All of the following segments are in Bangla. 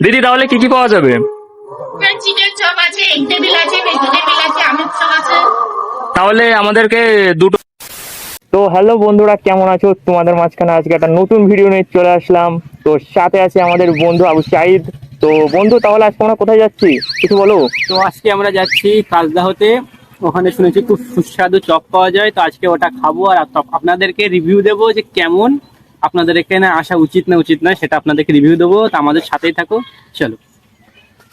দিদি তাহলে কি কি পাওয়া যাবে? চিকেন চপ আছে, এগ টেবিল আছে, ভেজিটেবিল আছে, আমিষ চপ আছে। তাহলে আমাদেরকে দুটো। তো হ্যালো বন্ধুরা, কেমন আছো? তোমাদের মাঝখানে আজকে একটা নতুন ভিডিও নিয়ে চলে আসলাম। তো সাথে আছে আমাদের বন্ধু আবু সাইদ। তো বন্ধু, তাহলে আজকে আমরা কোথায় যাচ্ছি কিছু বলো। তো আজকে আমরা যাচ্ছি কাজদা হতে। ওখানে শুনেছি খুব সুস্বাদু চপ পাওয়া যায়, তো আজকে ওটা খাবো আর আপনাদেরকে রিভিউ দেবো যে কেমন। আপনাদের এখানে আসা উচিত না উচিত নয় সেটা আপনাদেরকে রিভিউ দেবো, তো আমাদের সাথেই থাকো। চলো।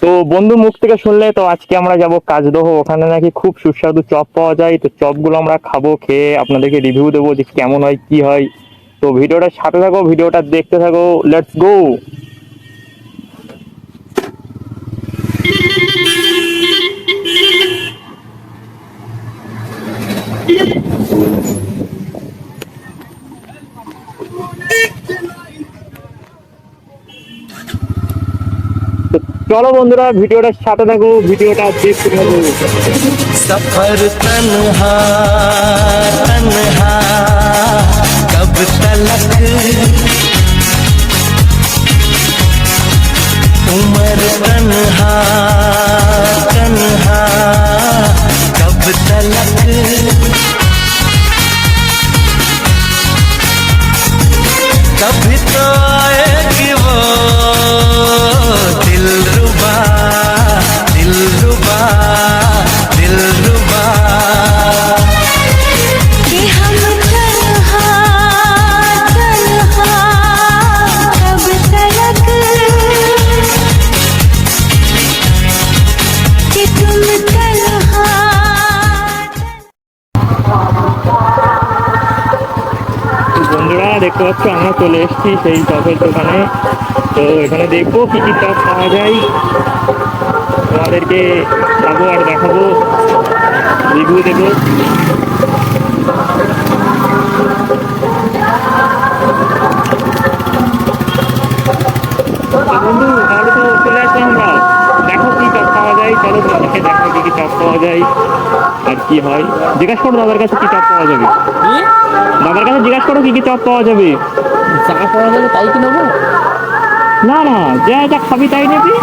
তো বন্ধু মুখ থেকে শুনলে তো আজকে আমরা যাব কাজদহ, ওখানে নাকি খুব সুস্বাদু চপ পাওয়া যায়। তো চপগুলো আমরা খাবো, খেয়ে আপনাদেরকে রিভিউ দেবো যে কেমন হয় কি হয়। তো ভিডিওটার সাথে থাকো, ভিডিওটা দেখতে থাকো, লেটস গো। চলো বন্ধুরা, ভিডিওটার সাথে থাকো, ভিডিওটা দেখতে থাকো। सफर तन्हा तन्हा कब तलक, उम्र तन्हा तन्हा कब तलक, कभी तो आएगी वो दिलरुबा दिलरुबा दिलरुबा कि हम तन्हा तन्हा कब तलक, कि तुम तन्हा। তো বন্ধুরা দেখতে পাচ্ছ, আমরা চলে এসেছি সেই চপের দোকানে। তো এখানে দেখবো কি কি চপ পাওয়া যায়, তোমাদেরকে খাবো আর দেখাবো, রিভিউ দেবো। তো বন্ধু তাহলে তো চলে আসলাম আমরা, দেখো কি চপ পাওয়া যায়। চলো তোমাদেরকে দেখো কি কি চপ পাওয়া যায় আর কি হয়। জিজ্ঞাসা করো দাদার কাছে কি চপ পাওয়া যাবে। দাদার কাছে জিজ্ঞাসা করো কি কি চপ পাওয়া যাবে। চা পাওয়া যাবে তাই কি নেবো? না না, যা যা খাবি তাই নেবি।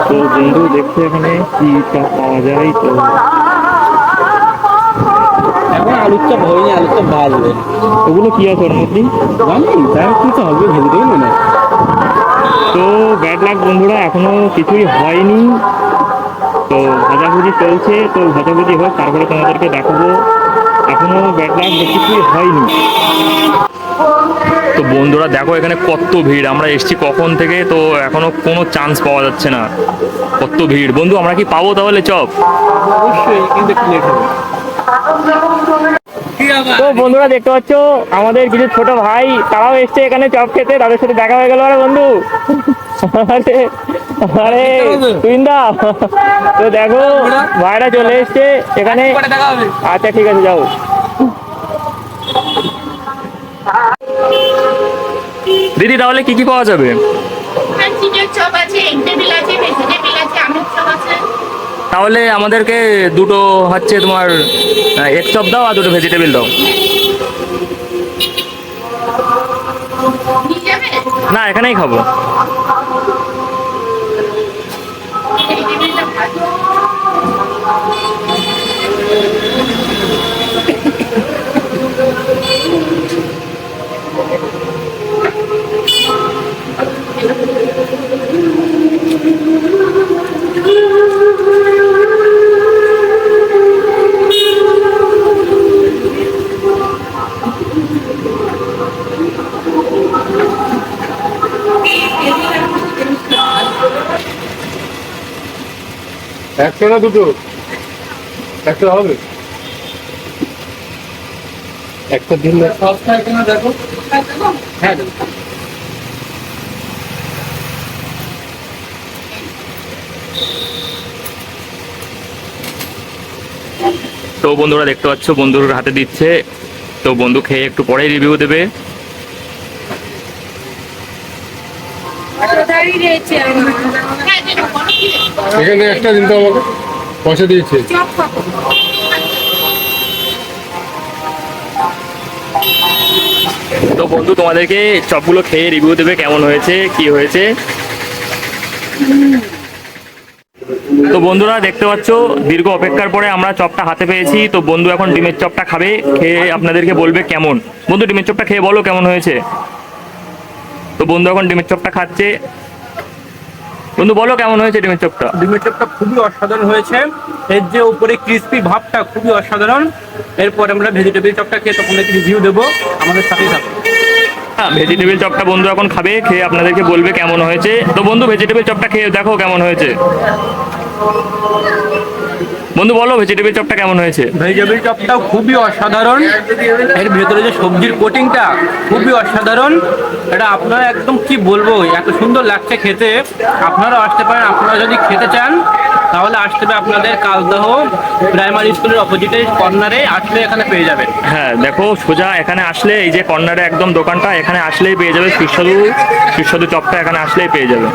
তো বন্ধু দেখছো এখানে কি চপ পাওয়া যায়। তো এখন আলুর চপ হয়নি, আলুর চপ ভাজবে। ওগুলো কি আছে ওর মধ্যে জানি তার কি তো হবে, ভেজিটেবিল মনে হয়। তো ব্যাড লাক বন্ধুরা, এখনো কিছুই হয়নি। তো ভাজাভুজি চলছে, তো ভাজাভুজি হোক তারপরে তোমাদেরকে দেখাবো। এখনো ব্যাড লাক কিছুই হয়নি। তো বন্ধুরা দেখো এখানে কত ভিড়, আমরা এসছি কখন থেকে, তো এখনো কোনো চান্স পাওয়া যাচ্ছে না। কত ভিড় বন্ধু, আমরা কি পাবো তাহলে চপ? অবশ্যই, কিন্তু একটু লেট হবে। তো বন্ধুরা দেখতে পাচ্ছ আমাদের কিছু ছোট ভাই, তারাও এসছে এখানে চপ খেতে, তাদের সাথে দেখা হয়ে গেল। আরে বন্ধু, আরে আরে তুইন্দা, তো দেখো ভাইরা চলে এসছে এখানে। আচ্ছা ঠিক আছে, যাও। দিদি তাহলে কি কি পাওয়া যাবে? চিকেন চপ আছে, এগ টেবিল আছে, ভেজিটেবিল আছে, আমিষ চপ আছে। তাহলে আমাদেরকে দুটো হচ্ছে তোমার এগ চপ দাও আর দুটো ভেজিটেবল দাও। নিয়ে যাবে না, এখানেই খাবো। ভেজিটেবিলটা ভালো। একটা না দুটো? একটা হবে, একটা দিন সস্তা এখানে দেখো। হ্যাঁ তো বন্ধুরা দেখতে পাচ্ছ বন্ধুর হাতে দিচ্ছে, তো বন্ধু খেয়ে একটু পরেই রিভিউ দেবে। এখানে একটা দিন তো আমাকে পয়সা দিয়েছে। তো বন্ধু তোমাদেরকে চপগুলো খেয়ে রিভিউ দেবে কেমন হয়েছে কি হয়েছে। তো বন্ধুরা দেখতে পাচ্ছ দীর্ঘ অপেক্ষার পরে আমরা চপটা হাতে পেয়েছি। তো বন্ধু এখন ডিমের চপটা খাবে, খেয়ে আপনাদেরকে বলবে কেমন। বন্ধু ডিমের চপটা খেয়ে বলো কেমন হয়েছে। তো বন্ধু এখন ডিমের চপটা খাচ্ছে। বন্ধু বলো কেমন হয়েছে ডিমের চপটা। ডিমের চপটা খুবই অসাধারণ হয়েছে, এর যে উপরে ক্রিস্পি ভাবটা খুবই অসাধারণ। এরপর আমরা ভেজিটেবিল চপটা খেয়ে তখন রিভিউ দেবো, আমাদের সাথেই থাকো। ভেজিটেবিল চপটা বন্ধু এখন খাবে, খেয়ে আপনাদেরকে বলবে কেমন হয়েছে। তো বন্ধু ভেজিটেবিল চপটা খেয়ে দেখো কেমন হয়েছে। বন্ধু বলো ভেজিটেবিল চপটা কেমন হয়েছে। ভেজিটেবিল চপটাও খুবই অসাধারণ, এর ভেতরে যে সবজির কোটিংটা খুবই অসাধারণ। এটা আপনারা একদম কি বলবো, এত সুন্দর লাগছে খেতে। আপনারাও আসতে পারেন, আপনারা যদি খেতে চান তাহলে আসতে হবে আপনাদের কালদহ প্রাইমারি স্কুলের অপোজিটে কর্নারে আসলে এখানে পেয়ে যাবেন। হ্যাঁ দেখো সোজা এখানে আসলে এই যে কর্নারে একদম দোকানটা, এখানে আসলেই পেয়ে যাবে সুস্বাদু সুস্বাদু চপটা, এখানে আসলেই পেয়ে যাবে।